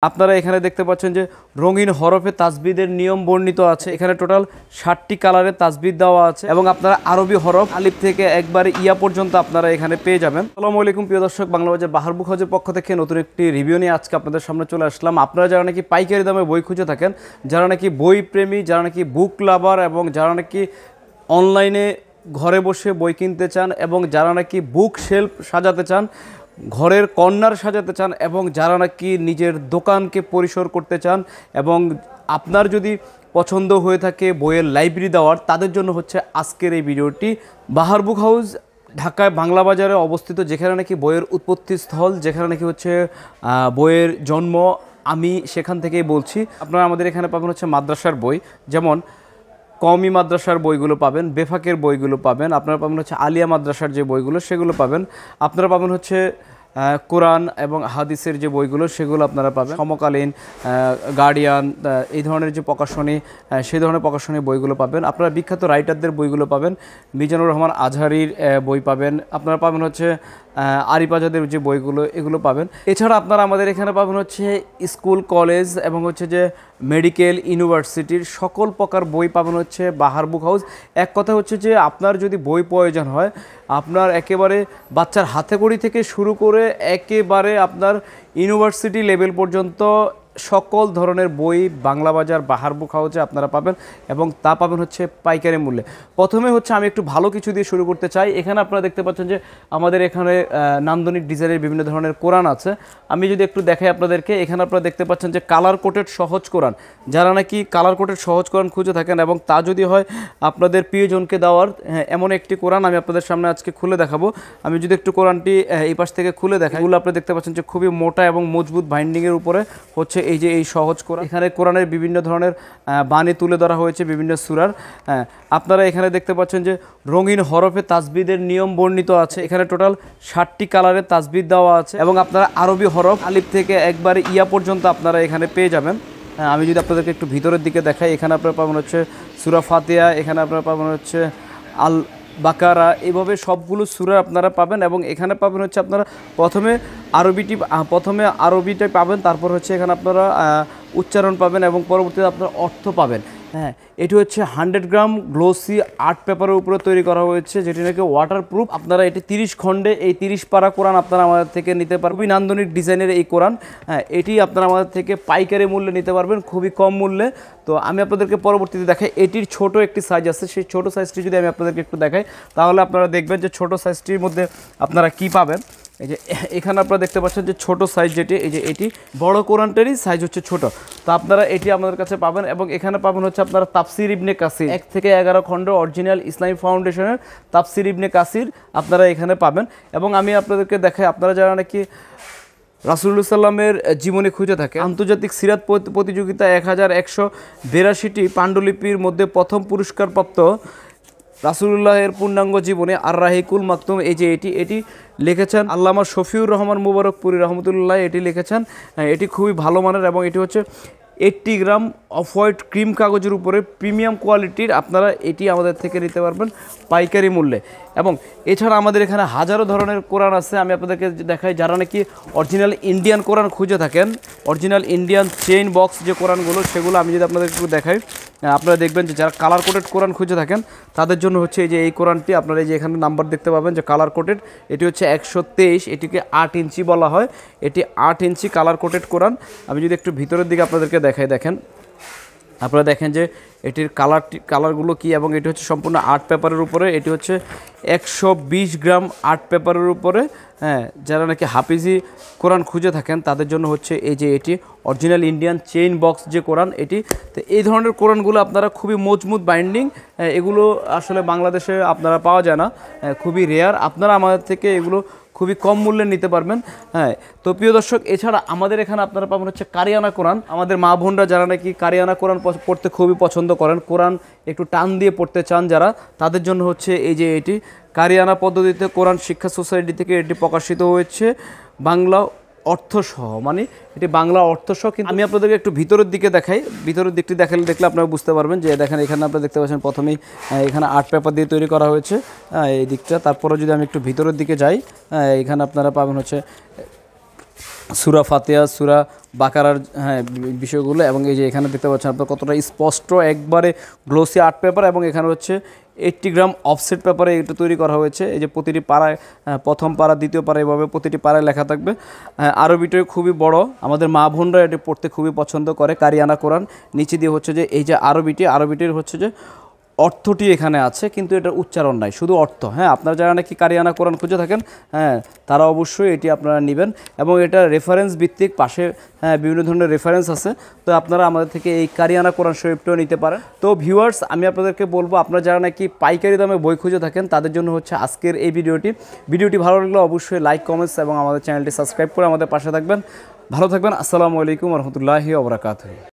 আপনারা এখানে দেখতে পাচ্ছেন যে রঙিন হরফে তাসবিদের নিয়ম বর্ণিত আছে। এখানে টোটাল 60টি কালারের তাসবিদ দেওয়া আছে এবং আপনারা আরবি হরফ আলিফ থেকে একবারে ইয়া পর্যন্ত আপনারা এখানে পেয়ে যাবেন। আসসালামু আলাইকুম প্রিয় দর্শক, বাংলাবাজার বাহার বুক হাউজের পক্ষ থেকে নতুন একটি রিভিউ নিয়ে আজকে আপনাদের সামনে চলে আসলাম। আপনারা যারা নাকি পাইকারি দামে বই খুঁজে থাকেন, যারা নাকি বই প্রেমী, যারা নাকি বুক লাভার এবং যারা নাকি অনলাইনে ঘরে বসে বই কিনতে চান এবং যারা নাকি বুক শেলফ সাজাতে চান, ঘরের কর্নার সাজাতে চান এবং যারা নাকি নিজের দোকানকে পরিসর করতে চান এবং আপনার যদি পছন্দ হয়ে থাকে বইয়ের লাইব্রেরি দেওয়ার, তাদের জন্য হচ্ছে আজকের এই ভিডিওটি। বাহার বুক হাউস ঢাকায় বাংলা বাজারে অবস্থিত, যেখানে নাকি বইয়ের উৎপত্তি স্থল, যেখানে নাকি হচ্ছে বইয়ের জন্ম। আমি সেখান থেকেই বলছি। আপনারা আমাদের এখানে পাবেন হচ্ছে মাদ্রাসার বই, যেমন কওমি মাদ্রাসার বইগুলো পাবেন, বেফাকের বইগুলো পাবেন, আপনারা পাবেন হচ্ছে আলিয়া মাদ্রাসার যে বইগুলো সেগুলো পাবেন, আপনারা পাবেন হচ্ছে কোরআন এবং হাদিসের যে বইগুলো সেগুলো আপনারা পাবেন, সমকালীন, গার্ডিয়ান, এই ধরনের যে প্রকাশনী, সেই ধরনের প্রকাশনী বইগুলো পাবেন। আপনারা বিখ্যাত রাইটারদের বইগুলো পাবেন, মিজানুর রহমান আজহারির বই পাবেন, আপনারা পাবেন হচ্ছে আরিফ আজাদের যে বইগুলো, এগুলো পাবেন। এছাড়া আপনারা আমাদের এখানে পাবেন হচ্ছে স্কুল, কলেজ এবং হচ্ছে যে মেডিকেল, ইউনিভার্সিটির সকল প্রকার বই পাবেন হচ্ছে বাহার বুক হাউস। এক কথা হচ্ছে যে আপনার যদি বই প্রয়োজন হয়, আপনার একেবারে বাচ্চার হাতেখড়ি থেকে শুরু করে একেবারে আপনার ইউনিভার্সিটি লেভেল পর্যন্ত সকল ধরনের বই বাংলা বাজার বাহার বুক হাউসে আপনারা পাবেন এবং তা পাবেন হচ্ছে পাইকারি মূল্যে। প্রথমে হচ্ছে আমি একটু ভালো কিছু দিয়ে শুরু করতে চাই। এখানে আপনারা দেখতে পাচ্ছেন যে আমাদের এখানে নান্দনিক ডিজাইনের বিভিন্ন ধরনের কোরআন আছে। আমি যদি একটু দেখাই আপনাদেরকে, এখানে আপনারা দেখতে পাচ্ছেন যে কালার কোটেড সহজ কোরআন। যারা নাকি কালার কোটেড সহজ কোরআন খুঁজে থাকেন এবং তা যদি হয় আপনাদের প্রিয়জনকে দেওয়ার, এমন একটি কোরআন আমি আপনাদের সামনে আজকে খুলে দেখাবো। আমি যদি একটু কোরআনটি এই পাশ থেকে খুলে দেখাই, এগুলো আপনারা দেখতে পাচ্ছেন যে খুবই মোটা এবং মজবুত বাইন্ডিংয়ের উপরে হচ্ছে এই যে এই সহজ কোরআন। এখানে কোরআনের বিভিন্ন ধরনের বাণী তুলে ধরা হয়েছে বিভিন্ন সূরার। আপনারা এখানে দেখতে পাচ্ছেন যে রঙিন হরফে তাসবিদের নিয়ম বর্ণিত আছে। এখানে টোটাল 60টি কালারের তাসবিদ দেওয়া আছে এবং আপনারা আরবি হরফ আলিফ থেকে একবারে ইয়া পর্যন্ত আপনারা এখানে পেয়ে যাবেন। আমি যদি আপনাদেরকে একটু ভিতরের দিকে দেখাই, এখানে আপনারা পাবেন হচ্ছে সূরা ফাতিহা, এখানে আপনারা পাবেন হচ্ছে আল বাকারা, এইভাবে সবগুলো সূরা আপনারা পাবেন এবং এখানে পাবেন হচ্ছে আপনারা প্রথমে আরবিটাই পাবেন, তারপর হচ্ছে এখানে আপনারা উচ্চারণ পাবেন এবং পরবর্তীতে আপনারা অর্থ পাবেন। হ্যাঁ, এটি হচ্ছে 100 গ্রাম গ্লোসি আর্ট পেপারের উপরে তৈরি করা হয়েছে, যেটি নাকি ওয়াটারপ্রুফ। আপনারা এটি 30 খণ্ডে এই 30 পারা কোরআন আপনারা আমাদের থেকে নিতে পারবেন। নান্দনিক ডিজাইনের এই কোরআন, হ্যাঁ, এটি আপনারা আমাদের থেকে পাইকারি মূল্যে নিতে পারবেন, খুবই কম মূল্যে। তো আমি আপনাদেরকে পরবর্তীতে দেখাই, এটির ছোট একটি সাইজ আছে, সেই ছোট সাইজটি যদি আমি আপনাদেরকে একটু দেখাই, তাহলে আপনারা দেখবেন যে ছোট সাইজটির মধ্যে আপনারা কি পাবেন। এই যে এখানে আপনারা দেখতে পাচ্ছেন যে ছোট সাইজ যেটি, এই যে এটি বড় কোরআনটারই সাইজ হচ্ছে ছোট। তো আপনারা এটি আমাদের কাছে পাবেন এবং এখানে পাবেন হচ্ছে আপনারা তাফসির ইবনে কাসির 1 থেকে 11 খণ্ড অরিজিনাল ইসলামী ফাউন্ডেশনের তাফসির ইবনে কাসির আপনারা এখানে পাবেন। এবং আমি আপনাদেরকে দেখাই, আপনারা যারা নাকি রাসূলুল্লাহ সাল্লামের জীবনী খুঁজে থাকে, আন্তর্জাতিক সিরাত প্রতিযোগিতা 1182টি পাণ্ডুলিপির মধ্যে প্রথম পুরস্কারপ্রাপ্ত রাসূলুল্লাহের পূর্ণাঙ্গ জীবনে আর রাহিকুল মাকতুম, এই যে এটি লিখেছেন আল্লামা শফিউর রহমান মুবারকপুরি রহমতুল্লাহ, এটি লিখেছেন। এটি খুবই ভালো মানের এবং এটি হচ্ছে 80 গ্রাম অফ হোয়াইট ক্রিম কাগজের উপরে প্রিমিয়াম কোয়ালিটির। আপনারা এটি আমাদের থেকে নিতে পারবেন পাইকারি মূল্যে। এবং এছাড়া আমাদের এখানে হাজারো ধরনের কোরআন আছে। আমি আপনাদেরকে দেখাই, যারা নাকি অরিজিনাল ইন্ডিয়ান কোরআন খুঁজে থাকেন, অরিজিনাল ইন্ডিয়ান চেইন বক্স যে কোরআনগুলো, সেগুলো আমি যদি আপনাদের একটু দেখাই, আপনারা দেখবেন যে যারা কালার কোটেড কোরআন খুঁজে থাকেন তাদের জন্য হচ্ছে এই যে এই কোরআনটি। আপনারা এই যে এখানে নাম্বার দেখতে পাবেন যে কালার কোটেড, এটি হচ্ছে 123, এটিকে 8 ইঞ্চি বলা হয়। এটি 8 ইঞ্চি কালার কোটেড কোরআন। আমি যদি একটু ভিতরের দিকে আপনাদেরকে দেখাই, দেখেন, আপনারা দেখেন যে এটির কালারগুলো কি, এবং এটি হচ্ছে সম্পূর্ণ আর্ট পেপারের উপরে। এটি হচ্ছে 120 গ্রাম আর্ট পেপারের উপরে। হ্যাঁ, যারা নাকি হাফিজি কোরআন খুঁজে থাকেন তাদের জন্য হচ্ছে এই যে এটি অরিজিনাল ইন্ডিয়ান চেইন বক্স যে কোরআন এটি। তো এই ধরনের কোরআনগুলো আপনারা খুবই মজবুত বাইন্ডিং, এগুলো আসলে বাংলাদেশে আপনারা পাওয়া যায় না, খুবই রেয়ার। আপনারা আমাদের থেকে এগুলো খুবই কম মূল্যে নিতে পারবেন। হ্যাঁ, তো প্রিয় দর্শক, এছাড়া আমাদের এখানে আপনারা পাবেন হচ্ছে কারিয়ানা কোরআন। আমাদের মা বোনরা যারা নাকি কারিয়ানা কোরআন পড়তে খুবই পছন্দ করেন, কোরআন একটু টান দিয়ে পড়তে চান যারা, তাদের জন্য হচ্ছে এই যে এটি কারিয়ানা পদ্ধতিতে কোরআন শিক্ষা সোসাইটি থেকে এটি প্রকাশিত হয়েছে বাংলা অর্থসহ, মানে এটি বাংলা অর্থসহ। কিন্তু আমি আপনাদেরকে একটু ভিতরের দিকে দেখাই, ভিতরের দিকটি দেখলে আপনারা বুঝতে পারবেন যে দেখেন এখানে আপনারা দেখতে পাচ্ছেন প্রথমেই এখানে আর্ট পেপার দিয়ে তৈরি করা হয়েছে এই দিকটা। তারপরে যদি আমি একটু ভিতরের দিকে যাই, এখানে আপনারা পাবেন হচ্ছে সূরা ফাতিহা, সূরা বাকারার বিষয়গুলো, এবং এই যে এখানে দেখতে পাচ্ছেন আপনার কতটা স্পষ্ট, একবারে গ্লোসি আর্ট পেপার, এবং এখানে হচ্ছে 80 গ্রাম অফসেট পেপারে এটা তৈরি করা হয়েছে। এই যে প্রতিটি পাড়ায়, প্রথম পাড়া, দ্বিতীয় পাড়া, এভাবে প্রতিটি পাড়ায় লেখা থাকবে। আরবিটাই খুবই বড়, আমাদের মা বোনরা এটি পড়তে খুবই পছন্দ করে। কারিয়ানা কোরআন, নিচে দিয়ে হচ্ছে যে এই যে আরবিটির হচ্ছে যে অর্থটি এখানে আছে, কিন্তু এটার উচ্চারণ নাই, শুধু অর্থ। হ্যাঁ, আপনারা যারা নাকি কারিয়ানা কোরআন খুঁজে থাকেন, হ্যাঁ, তারা অবশ্যই এটি আপনারা নেবেন। এবং এটা রেফারেন্স ভিত্তিক, পাশে বিভিন্ন ধরনের রেফারেন্স আছে, তো আপনারা আমাদের থেকে এই কারিয়ানা কোরআন শরীফটাও নিতে পারেন। তো ভিউয়ার্স, আমি আপনাদেরকে বলবো, আপনারা যারা নাকি পাইকারি দামে বই খুঁজে থাকেন, তাদের জন্য হচ্ছে আজকের এই ভিডিওটি ভালো লাগলে অবশ্যই লাইক, কমেন্টস এবং আমাদের চ্যানেলটি সাবস্ক্রাইব করে আমাদের পাশে থাকবেন। ভালো থাকবেন। আসসালামু আলাইকুম রহমতুল্লাহি ওয়া বারাকাতুহু।